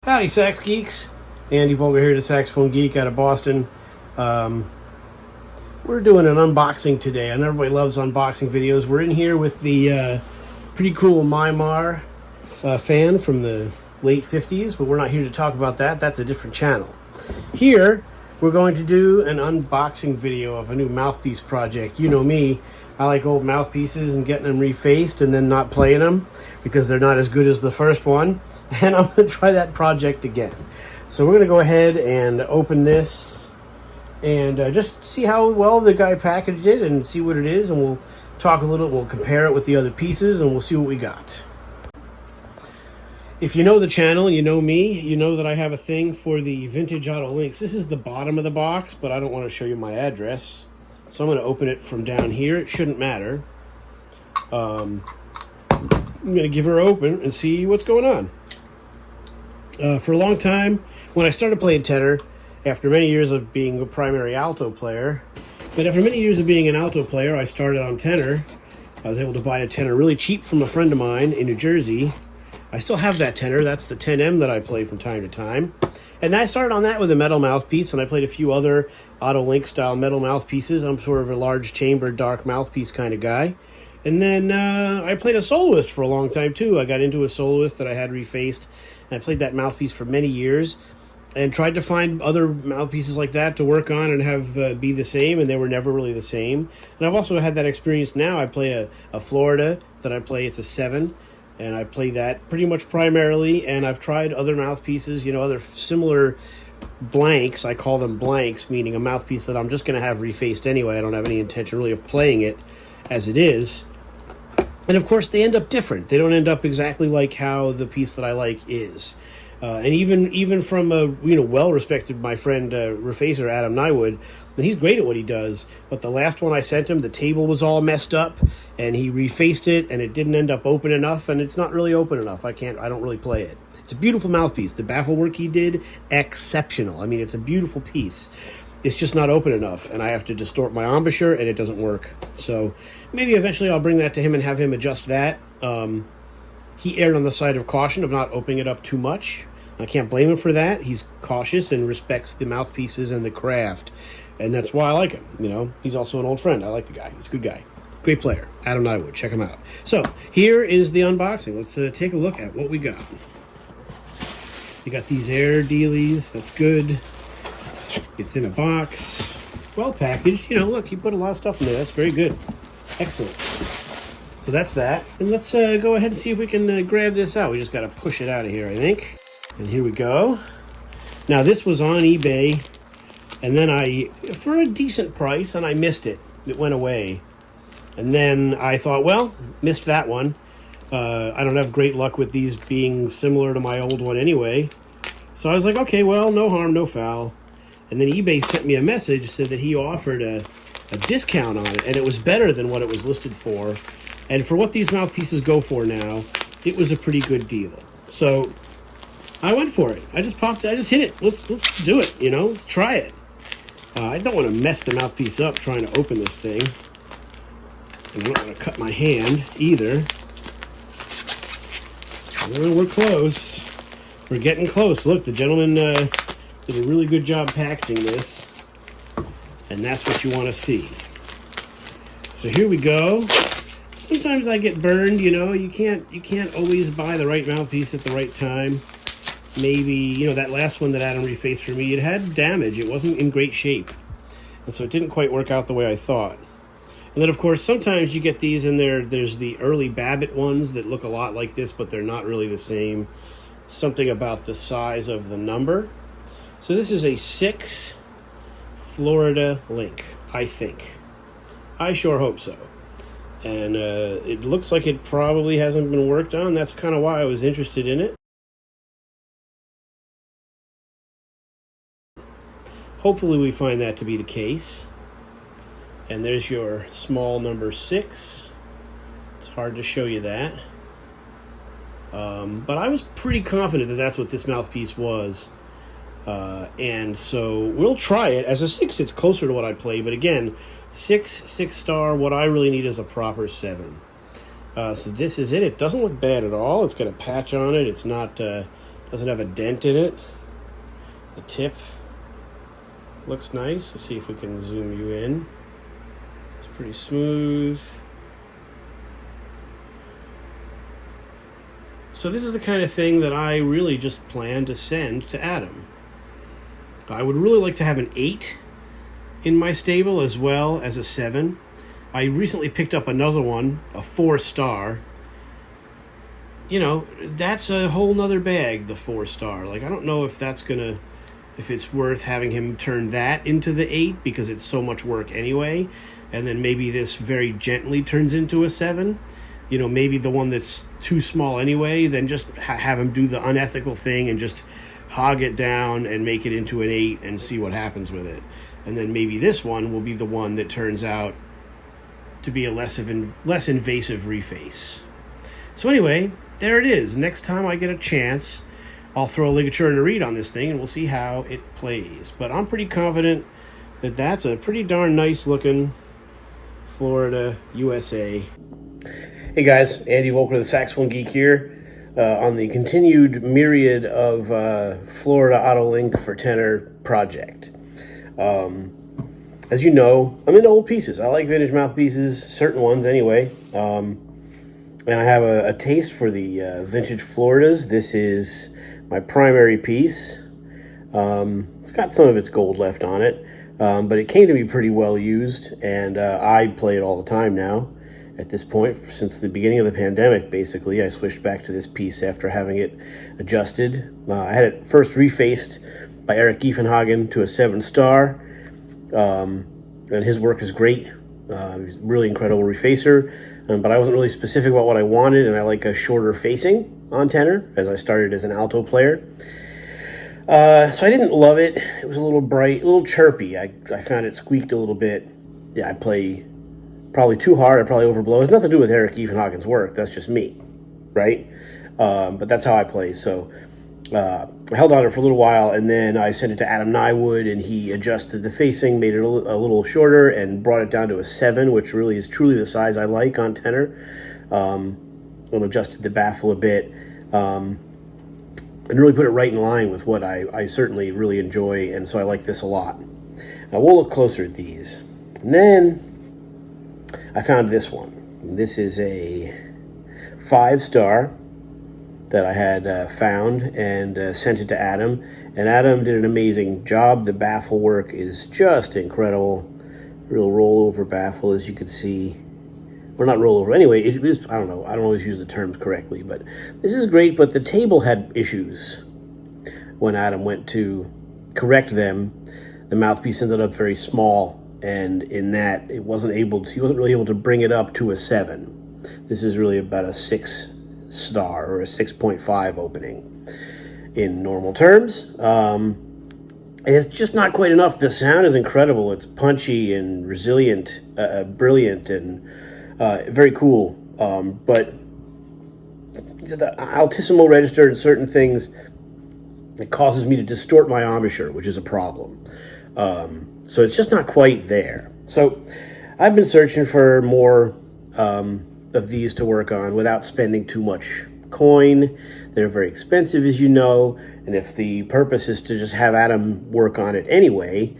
Howdy, Sax Geeks. Andy Vogel here, the Saxophone Geek out of Boston. We're doing an unboxing today, and everybody loves unboxing videos. We're in here with the pretty cool Mymar fan from the late 50s, but we're not here to talk about that. That's a different channel. Here, we're going to do an unboxing video of a new Mouthpiece project. You know me, I like old mouthpieces and getting them refaced and then not playing them because they're not as good as the first one. And I'm going to try that project again. So we're going to go ahead and open this and just see how well the guy packaged it and see what it is. And we'll talk a little, we'll compare it with the other pieces and we'll see what we got. If you know the channel and you know me, you know that I have a thing for the vintage Otto links. This is the bottom of the box, but I don't want to show you my address. So I'm going to open it from down here. It shouldn't matter. I'm going to give her open and see what's going on. For a long time, when I started playing tenor, after many years of being a primary alto player, but after many years of being an alto player, I started on tenor. I was able to buy a tenor really cheap from a friend of mine in New Jersey. I still have that tenor. That's the 10M that I play from time to time. And I started on that with a metal mouthpiece, and I played a few other Otto Link style metal mouthpieces. I'm sort of a large chambered dark mouthpiece kind of guy. And then I played a soloist for a long time too. I got into a soloist that I had refaced, and I played that mouthpiece for many years and tried to find other mouthpieces like that to work on and have be the same, and they were never really the same. And I've also had that experience now. I play a Florida that I play, it's a 7. And I play that pretty much primarily, and I've tried other mouthpieces, you know, other similar blanks. I call them blanks, meaning a mouthpiece that I'm just going to have refaced anyway. I don't have any intention really of playing it as it is. And of course, they end up different. They don't end up exactly like how the piece that I like is. And even from a well-respected my friend refacer Adam Nywood, and he's great at what he does. But the last one I sent him, the table was all messed up, and he refaced it, and it didn't end up open enough, and it's not really open enough. I don't really play it. It's a beautiful mouthpiece. The baffle work he did, exceptional. I mean, it's a beautiful piece. It's just not open enough, and I have to distort my embouchure, and it doesn't work. So maybe eventually I'll bring that to him and have him adjust that. He erred on the side of caution of not opening it up too much. I can't blame him for that. He's cautious and respects the mouthpieces and the craft. And that's why I like him, you know. He's also an old friend. I like the guy. He's a good guy. Great player. Adam Nywood. Check him out. So, here is the unboxing. Let's take a look at what we got. You got these air dealies. That's good. It's in a box. Well packaged. You know, look, he put a lot of stuff in there. That's very good. Excellent. So that's that. And let's go ahead and see if we can grab this out. We just got to push it out of here, I think. And here we go. Now, this was on eBay. And then for a decent price, and I missed it. It went away. And then I thought, well, missed that one. I don't have great luck with these being similar to my old one anyway. So I was like, okay, well, no harm, no foul. And then eBay sent me a message, said that he offered a discount on it, and it was better than what it was listed for. And for what these mouthpieces go for now, it was a pretty good deal. So I went for it. I just hit it. Let's do it, you know, let's try it. I don't want to mess the mouthpiece up trying to open this thing. And I don't want to cut my hand either. Well, we're close. We're getting close. Look, the gentleman did a really good job packaging this. And that's what you want to see. So here we go. Sometimes I get burned, you know. You can't always buy the right mouthpiece at the right time. Maybe, you know, that last one that Adam refaced for me, it had damage. It wasn't in great shape. And so it didn't quite work out the way I thought. And then, of course, sometimes you get these and there's the early Babbitt ones that look a lot like this, but they're not really the same. Something about the size of the number. So this is a 6 Florida Link, I think. I sure hope so. And it looks like it probably hasn't been worked on. That's kind of why I was interested in it. Hopefully we find that to be the case. And there's your small number 6. It's hard to show you that. But I was pretty confident that that's what this mouthpiece was. And so we'll try it. As a 6, it's closer to what I play. But again, 6 star, what I really need is a proper 7. So this is it. It doesn't look bad at all. It's got a patch on it. It's not Doesn't have a dent in it. The tip looks nice. Let's see if we can zoom you in. It's pretty smooth. So this is the kind of thing that I really just plan to send to Adam. I would really like to have an 8 in my stable as well as a 7. I recently picked up another one, a 4-star. You know, that's a whole nother bag, the 4-star. Like, I don't know if it's worth having him turn that into the 8 because it's so much work anyway. And then maybe this very gently turns into a 7. You know, maybe the one that's too small anyway, then just have him do the unethical thing and just hog it down and make it into an 8 and see what happens with it. And then maybe this one will be the one that turns out to be a less invasive reface. So anyway, there it is. Next time I get a chance, I'll throw a ligature and a reed on this thing and we'll see how it plays. But I'm pretty confident that that's a pretty darn nice looking Florida USA. Hey guys, Andy Volker, the Saxophone Geek here, on the continued myriad of Florida Otto Link for tenor project. As you know, I'm into old pieces. I like vintage mouthpieces, certain ones anyway. And I have a taste for the vintage Floridas. This is my primary piece. It's got some of its gold left on it, but it came to be pretty well used, and I play it all the time now. At this point, since the beginning of the pandemic, basically, I switched back to this piece after having it adjusted. I had it first refaced by Eric Giefenhagen to a 7-star, and his work is great. He's a really incredible refacer, but I wasn't really specific about what I wanted, and I like a shorter facing on tenor, as I started as an alto player. So I didn't love it. It was a little bright, a little chirpy. I found it squeaked a little bit. Yeah, I play probably too hard. I probably overblow. It has nothing to do with Eric Giefenhagen's work. That's just me, right? But that's how I play. So I held on to it for a little while, and then I sent it to Adam Nywood, and he adjusted the facing, made it a little shorter, and brought it down to a 7, which really is truly the size I like on tenor. And adjusted the baffle a bit, and really put it right in line with what I certainly really enjoy, and so I like this a lot. Now we'll look closer at these. And then I found this one. This is a 5-star that I had found and sent it to Adam. And Adam did an amazing job. The baffle work is just incredible. Real rollover baffle, as you can see. Or not rollover. Anyway, it is, I don't know. I don't always use the terms correctly. But this is great, but the table had issues. When Adam went to correct them, the mouthpiece ended up very small. And in that, he wasn't really able to bring it up to a 7. This is really about a 6-star or a 6.5 opening in normal terms. And it's just not quite enough. The sound is incredible. It's punchy and resilient, brilliant, and very cool. But the altissimo register and certain things, it causes me to distort my embouchure, which is a problem. So it's just not quite there. So I've been searching for more of these to work on without spending too much coin. They're very expensive, as you know, and if the purpose is to just have Adam work on it anyway,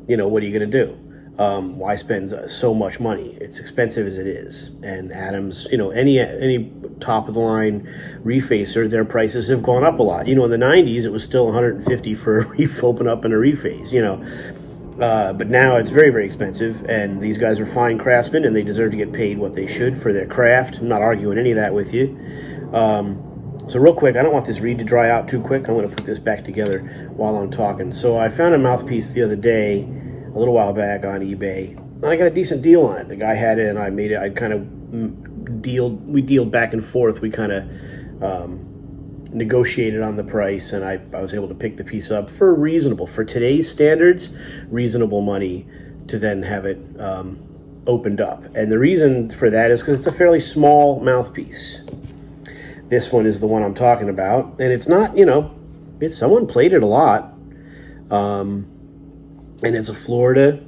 you know, what are you going to do? Why spend so much money? It's expensive as it is. And Adam's, you know, any top-of-the-line refacer, their prices have gone up a lot. You know, in the 90s, it was still $150 for a open up and a reface, you know. But now it's very, very expensive, and these guys are fine craftsmen, and they deserve to get paid what they should for their craft. I'm not arguing any of that with you. So real quick, I don't want this reed to dry out too quick. I'm going to put this back together while I'm talking. So I found a mouthpiece the other day, a little while back on eBay, and I got a decent deal on it. The guy had it, and I made it. I kind of we dealed back and forth. We kind of negotiated on the price, and I was able to pick the piece up for for today's standards, reasonable money to then have it opened up. And the reason for that is because it's a fairly small mouthpiece. This one is the one I'm talking about, and it's not, you know, someone played it a lot, and it's a Florida,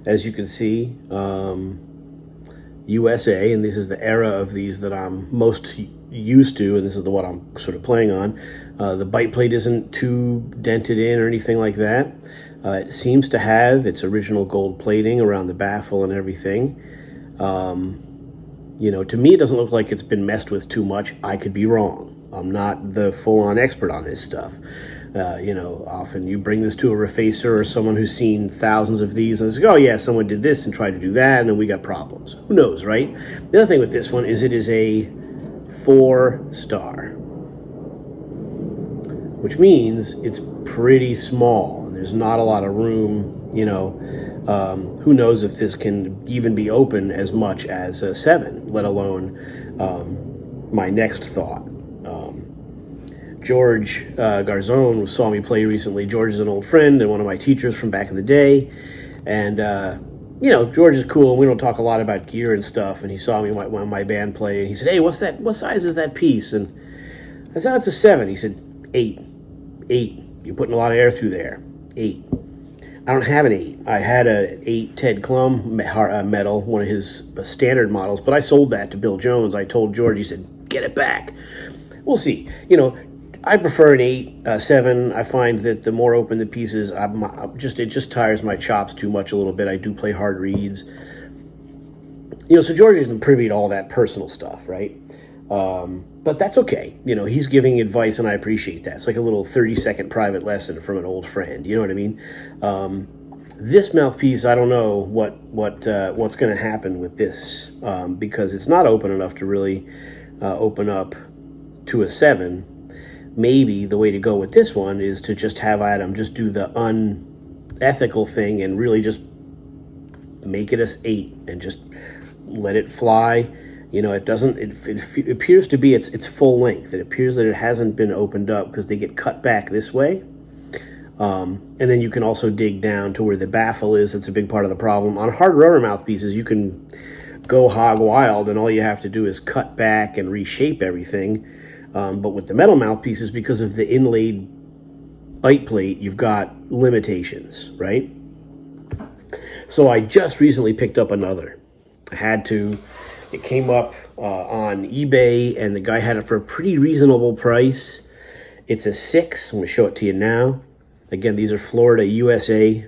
as you can see, USA, and this is the era of these that I'm most used to, and this is the one I'm sort of playing on, the bite plate isn't too dented in or anything like that. It seems to have its original gold plating around the baffle and everything. You know, to me, it doesn't look like it's been messed with too much. I could be wrong. I'm not the full-on expert on this stuff. You know, often you bring this to a refacer or someone who's seen thousands of these and says, oh yeah, someone did this and tried to do that, and then we got problems. Who knows, right? The other thing with this one is it is a 4-star, which means it's pretty small. There's not a lot of room, you know. Who knows if this can even be open as much as a 7, let alone my next thought. George Garzone saw me play recently. George is an old friend and one of my teachers from back in the day. And, you know, George is cool, and we don't talk a lot about gear and stuff. And he saw me when my band play, and he said, hey, what's that? What size is that piece? And I said, oh, it's a 7. He said, 8. 8. You're putting a lot of air through there. 8. I don't have an 8. I had an 8 Ted Klum metal, one of his standard models, but I sold that to Bill Jones. I told George, he said, get it back. We'll see. You know, I prefer an 8, 7. I find that the more open the pieces, it just tires my chops too much a little bit. I do play hard reeds. You know, so George isn't privy to all that personal stuff, right? But that's okay. You know, he's giving advice, and I appreciate that. It's like a little 30-second private lesson from an old friend. You know what I mean? This mouthpiece, I don't know what's going to happen with this, because it's not open enough to really open up to a 7. Maybe the way to go with this one is to just have Adam just do the unethical thing and really just make it as 8 and just let it fly. You know, it doesn't. It appears to be its full length. It appears that it hasn't been opened up because they get cut back this way. And then you can also dig down to where the baffle is. That's a big part of the problem. On hard rubber mouthpieces, you can go hog wild, and all you have to do is cut back and reshape everything. But with the metal mouthpieces, because of the inlaid bite plate, you've got limitations, right? So I just recently picked up another. I had to. It came up on eBay, and the guy had it for a pretty reasonable price. It's a 6. I'm going to show it to you now. Again, these are Florida, USA.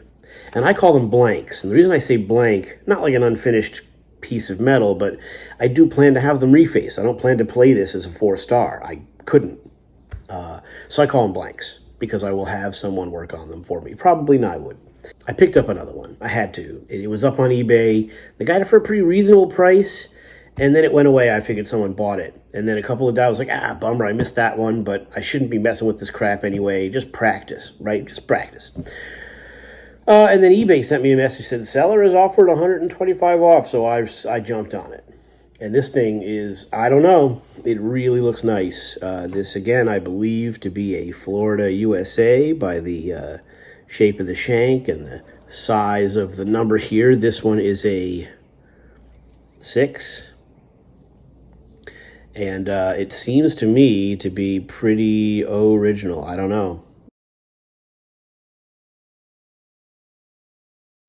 And I call them blanks. And the reason I say blank, not like an unfinished piece of metal, but I do plan to have them refaced. I don't plan to play this as a 4-star. I couldn't. So I call them blanks, because I will have someone work on them for me. Probably not would. I picked up another one. I had to. It was up on eBay. The guy had it for a pretty reasonable price. And then it went away. I figured someone bought it. And then a couple of days, I was like, bummer, I missed that one, but I shouldn't be messing with this crap anyway. Just practice, right? Just practice. And then eBay sent me a message, said, seller has offered 125 off, so I jumped on it. And this thing is, I don't know, it really looks nice. This, again, I believe to be a Florida, USA by the shape of the shank and the size of the number here. This one is a 6. And it seems to me to be pretty original. I don't know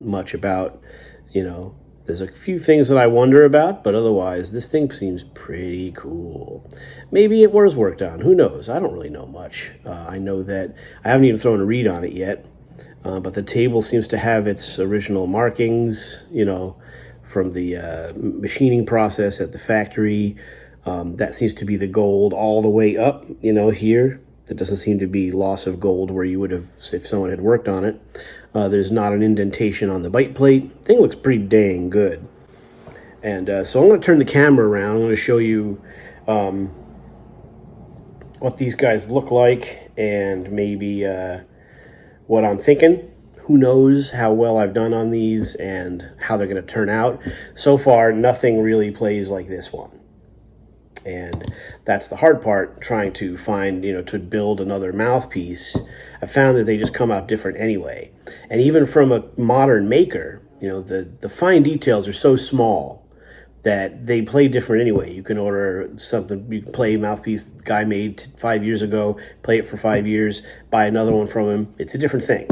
much about, you know, there's a few things that I wonder about, but otherwise this thing seems pretty cool. Maybe it was worked on. Who knows? I don't really know much. I know that I haven't even thrown a read on it yet, but the table seems to have its original markings, you know, from the machining process at the factory. That seems to be the gold all the way up, you know, here. There doesn't seem to be loss of gold where you would have, if someone had worked on it. There's not an indentation on the bite plate. Thing looks pretty dang good. And so I'm going to turn the camera around. I'm going to show you what these guys look like and maybe what I'm thinking. Who knows how well I've done on these and how they're going to turn out. So far, nothing really plays like this one. And that's the hard part, trying to find, you know, to build another mouthpiece. I found that they just come out different anyway. And even from a modern maker, you know, the fine details are so small that they play different anyway. You can order something, you can play a mouthpiece the guy made 5 years ago, play it for 5 years, buy another one from him. It's a different thing.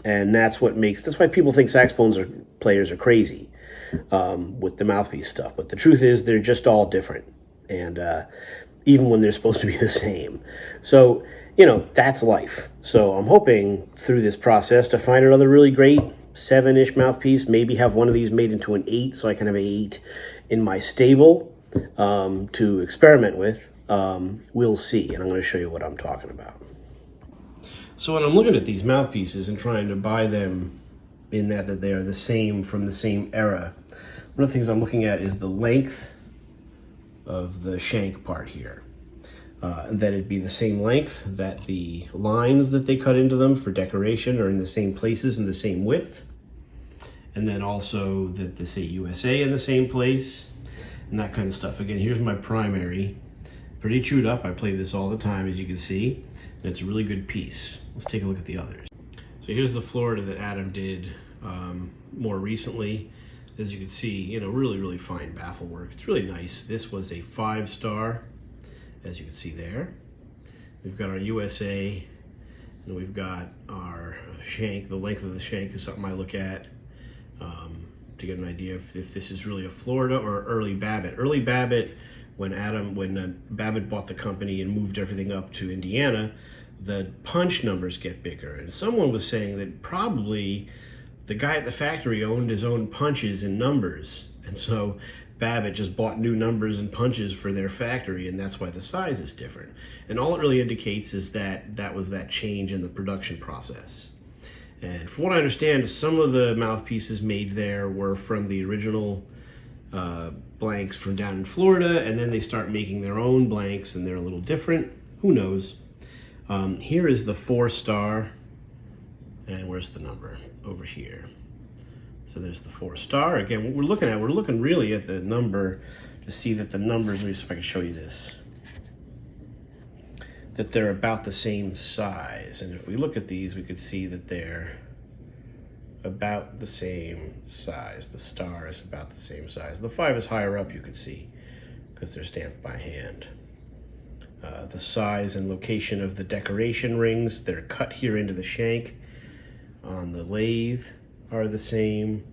And that's why people think players are crazy with the mouthpiece stuff. But the truth is, they're just all different. And even when they're supposed to be the same. So, you know, that's life. So I'm hoping through this process to find another really great 7-ish mouthpiece, maybe have one of these made into an 8 so I can have an 8 in my stable to experiment with. We'll see, and I'm going to show you what I'm talking about. So when I'm looking at these mouthpieces and trying to buy them in that they are the same from the same era, one of the things I'm looking at is the length of the shank part here. That it'd be the same length, that the lines that they cut into them for decoration are in the same places and the same width. And then also that they say USA in the same place and that kind of stuff. Again, here's my primary. Pretty chewed up. I play this all the time, as you can see, and it's a really good piece. Let's take a look at the others. So here's the Florida that Adam did more recently. As you can see, you know, really, really fine baffle work. It's really nice. This was a 5-star, as you can see there. We've got our USA, and we've got our shank. The length of the shank is something I look at to get an idea if this is really a Florida or early Babbitt. Early Babbitt, when Babbitt bought the company and moved everything up to Indiana, the punch numbers get bigger. And someone was saying that probably the guy at the factory owned his own punches and numbers. And so Babbitt just bought new numbers and punches for their factory, and that's why the size is different. And all it really indicates is that that was that change in the production process. And from what I understand, some of the mouthpieces made there were from the original blanks from down in Florida, and then they start making their own blanks, and they're a little different. Who knows? Here is the 4-star, and where's the number? Over here. So there's the 4-star. Again, what we're looking really at the number to see that the numbers, let me see if I can show you this, that they're about the same size. And if we look at these, we could see that they're about the same size. The star is about the same size. The 5 is higher up, you could see, because they're stamped by hand. The size and location of the decoration rings, they're cut here into the shank on the lathe, are the same.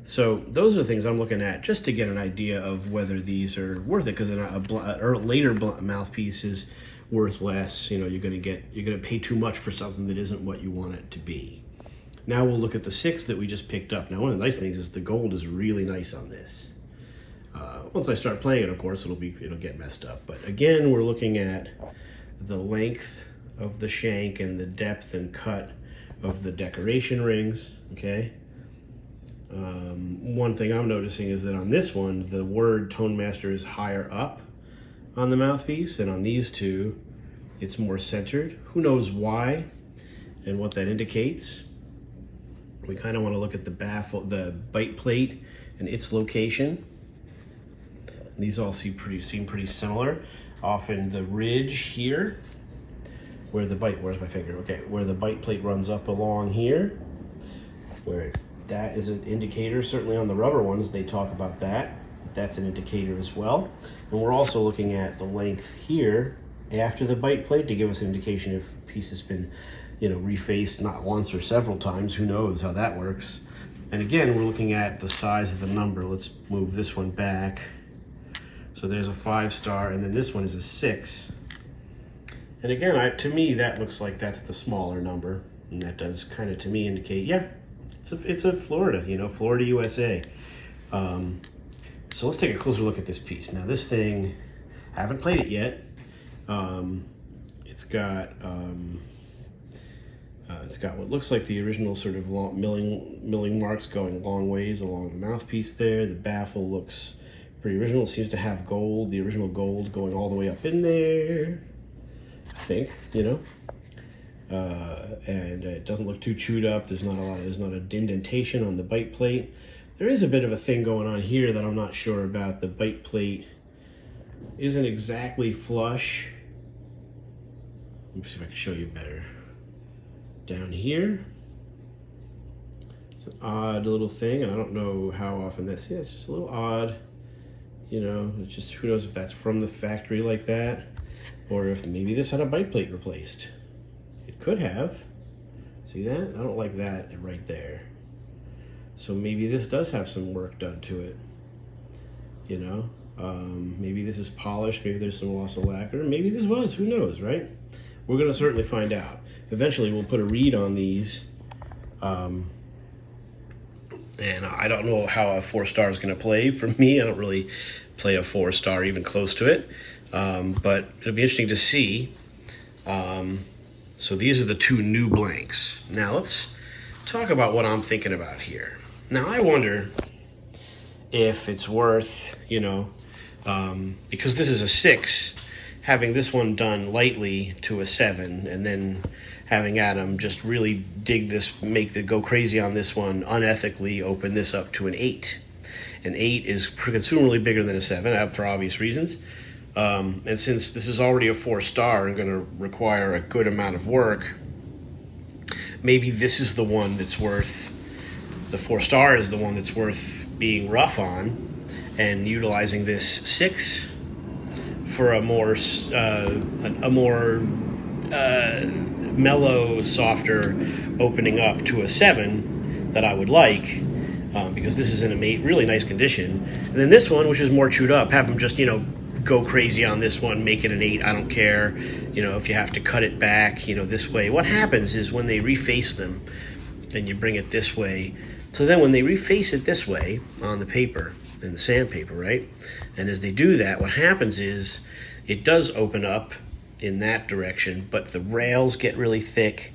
So those are the things I'm looking at just to get an idea of whether these are worth it, because a later mouthpiece is worth less. You know, you're gonna pay too much for something that isn't what you want it to be. Now we'll look at the 6 that we just picked up. Now one of the nice things is the gold is really nice on this. Once I start playing it, of course, it'll get messed up. But again, we're looking at the length of the shank and the depth and cut of the decoration rings, okay? One thing I'm noticing is that on this one, the word Tone Master is higher up on the mouthpiece, and on these two, it's more centered. Who knows why and what that indicates? We kind of want to look at the bite plate and its location. These all seem pretty similar. Often the ridge here, where's my finger? Okay, where the bite plate runs up along here, where that is an indicator. Certainly on the rubber ones, they talk about that. That's an indicator as well. And we're also looking at the length here after the bite plate to give us an indication if a piece has been, you know, refaced not once or several times. Who knows how that works? And again, we're looking at the size of the number. Let's move this one back. So there's a 5-star, and then this one is a 6. And again, to me, that looks like that's the smaller number, and that does kind of, to me, indicate, yeah, it's a Florida, you know, Florida, USA. So let's take a closer look at this piece. Now, this thing, I haven't played it yet. It's got what looks like the original sort of milling marks going long ways along the mouthpiece there. The baffle looks pretty original. It seems to have gold, the original gold going all the way up in there, I think, you know. And it doesn't look too chewed up. There's not an indentation on the bite plate. There is a bit of a thing going on here that I'm not sure about. The bite plate isn't exactly flush. Let me see if I can show you better. Down here, it's an odd little thing, and I don't know how often that's, yeah, it's just a little odd. You know, it's just, who knows if that's from the factory like that, or if maybe this had a bite plate replaced. It could have. See that? I don't like that right there. So maybe this does have some work done to it, you know? Maybe this is polished, maybe there's some loss of lacquer, maybe this was, who knows, right? We're gonna certainly find out. Eventually we'll put a read on these, and I don't know how a 4-star is gonna play for me. I don't really play a 4-star even close to it, but it'll be interesting to see. So these are the 2 new blanks. Now let's talk about what I'm thinking about here. Now I wonder if it's worth, you know, because this is a 6, having this one done lightly to a 7, and then having Adam just really dig this, go crazy on this one, unethically open this up to an 8. An 8 is considerably bigger than a 7, for obvious reasons. And since this is already a 4-star and going to require a good amount of work, maybe this is the one that's worth, the 4-star is the one that's worth being rough on, and utilizing this 6 for a more mellow, softer opening up to a 7 that I would like, because this is in a really nice condition. And then this one, which is more chewed up, have them just, you know, go crazy on this one, make it an 8, I don't care. You know, if you have to cut it back, you know, this way. What happens is when they reface them and you bring it this way, so then when they reface it this way on the paper, in the sandpaper, right? And as they do that, what happens is it does open up in that direction, but the rails get really thick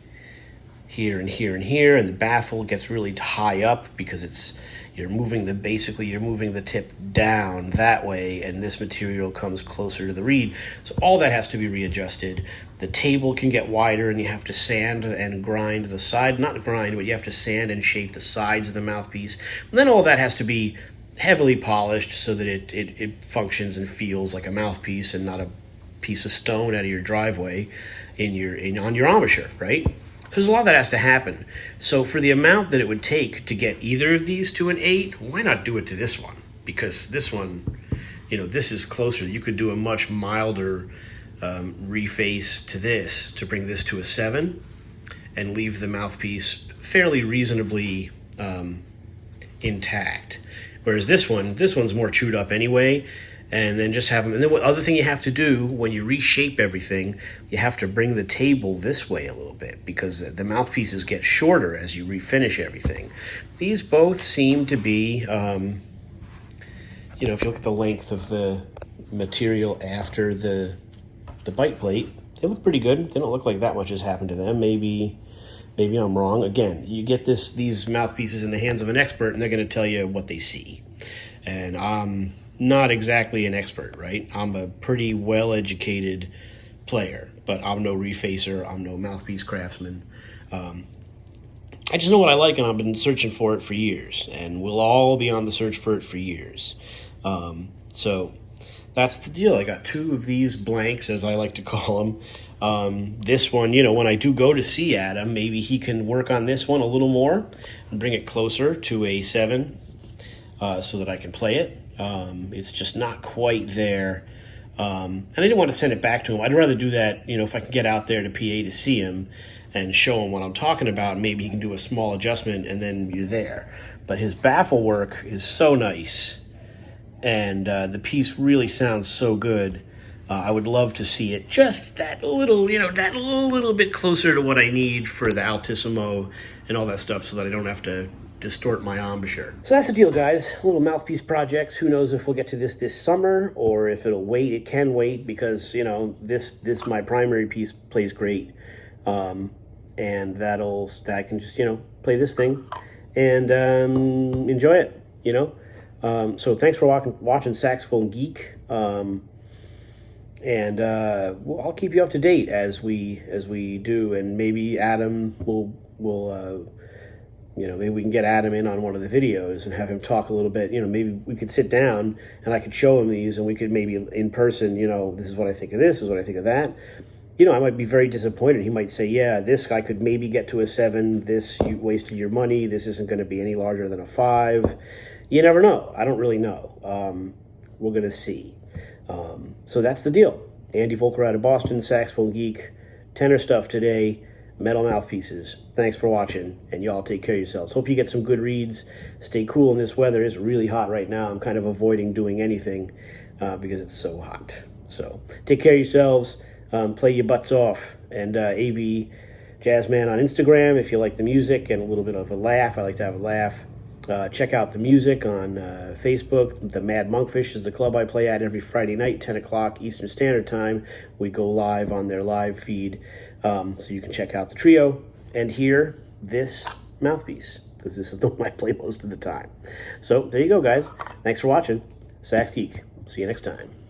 here and here and here, and the baffle gets really high up because you're moving the tip down that way, and this material comes closer to the reed. So all that has to be readjusted. The table can get wider, and you have to sand and grind the side, not grind, but you have to sand and shape the sides of the mouthpiece. And then all that has to be heavily polished so that it functions and feels like a mouthpiece and not a piece of stone out of your driveway on your embouchure, right? So there's a lot that has to happen. So for the amount that it would take to get either of these to an 8, why not do it to this one? Because this one, you know, this is closer. You could do a much milder reface to this to bring this to a 7 and leave the mouthpiece fairly reasonably intact. Whereas this one's more chewed up anyway, and then just have them. And then what other thing you have to do when you reshape everything, you have to bring the table this way a little bit because the mouthpieces get shorter as you refinish everything. These both seem to be, you know, if you look at the length of the material after the bite plate, they look pretty good. They don't look like that much has happened to them. Maybe I'm wrong. Again, you get these mouthpieces in the hands of an expert, and they're going to tell you what they see. And I'm not exactly an expert, right? I'm a pretty well-educated player, but I'm no refacer. I'm no mouthpiece craftsman. I just know what I like, and I've been searching for it for years, and we'll all be on the search for it for years. So that's the deal. I got 2 of these blanks, as I like to call them. This one, you know, when I do go to see Adam, maybe he can work on this one a little more and bring it closer to a 7 so that I can play it. It's just not quite there. And I didn't want to send it back to him. I'd rather do that, you know, if I can get out there to PA to see him and show him what I'm talking about. Maybe he can do a small adjustment and then you're there. But his baffle work is so nice. And the piece really sounds so good. I would love to see it just that little, you know, that little bit closer to what I need for the Altissimo and all that stuff so that I don't have to distort my embouchure. So that's the deal, guys. Little mouthpiece projects. Who knows if we'll get to this summer or if it'll wait. It can wait because, you know, this my primary piece plays great. And I can just, you know, play this thing and enjoy it, you know. So thanks for watching Saxophone Geek. And I'll keep you up to date as we do, and maybe Adam will you know, maybe we can get Adam in on one of the videos and have him talk a little bit. You know, maybe we could sit down and I could show him these, and we could maybe in person, you know, this is what I think of this is what I think of that. You know, I might be very disappointed. He might say, yeah, this guy could maybe get to a 7. This, you wasted your money. This isn't going to be any larger than a 5. You never know. I don't really know. We're going to see. So that's the deal. Andy Volker out of Boston, Saxophone Geek, tenor stuff today, metal mouthpieces. Thanks for watching, and y'all take care of yourselves. Hope you get some good reads. Stay cool in this weather. It's really hot right now. I'm kind of avoiding doing anything. because it's so hot. So take care of yourselves. Play your butts off. And AV Jazzman on Instagram if you like the music and a little bit of a laugh. I like to have a laugh. Check out the music on Facebook. The Mad Monkfish is the club I play at every Friday night, 10 o'clock Eastern Standard Time. We go live on their live feed, so you can check out the trio and hear this Mouthpiece, because this is the one I play most of the time. So there you go, guys. Thanks for watching. Sax Geek. See you next time.